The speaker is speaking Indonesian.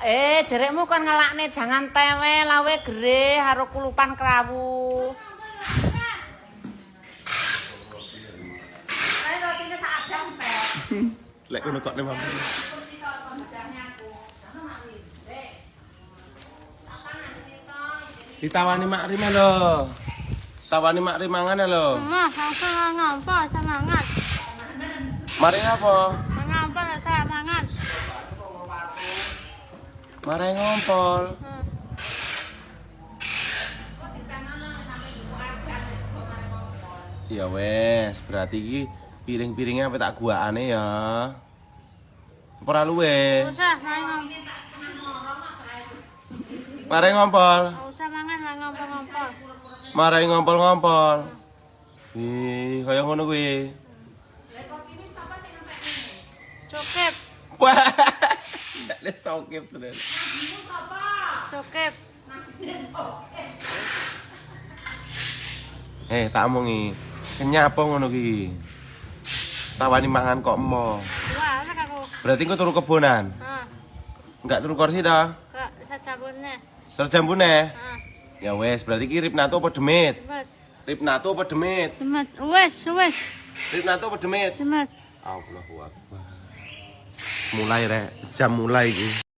Jerekmu kan ngelakne jangan tewe lawe gere karo kulupan krawu. Ayo rotine sak abang, Pak. Lek ngono kok ne Mam. Ditawani Mak Rima lho. Tawani Mak Rima mangan lho. Sama ngompol semangat. Mari apa? Ngompol saya mangan. Mari ngompol. Ya wes, berarti iki piring-piringnya apa tak guaane ya. Ora luwe. Usah ngompol. Mari ngompol. Usah mangan ngompol-ngompol. Mari ngompol-ngompol. Ih, kaya ngono kuwi. Cokep. Wah. Ndak le sokep tenan. Cokep. Tak omongi. Kenyapa ngono ki? Tawani mangan kok emo. Wah, enak aku. Berarti engko turu kebonan. Heeh. Enggak turu kursi ta? Kak, sacabune. Serjambune. Heeh. Ya wes, berarti ki Ripnato apa demit? Cemet. Ripnato apa demit? Cemet. Wes. Ripnato apa demit? Cemet. Allahu Akbar. Mulai rek, jam mulai iki.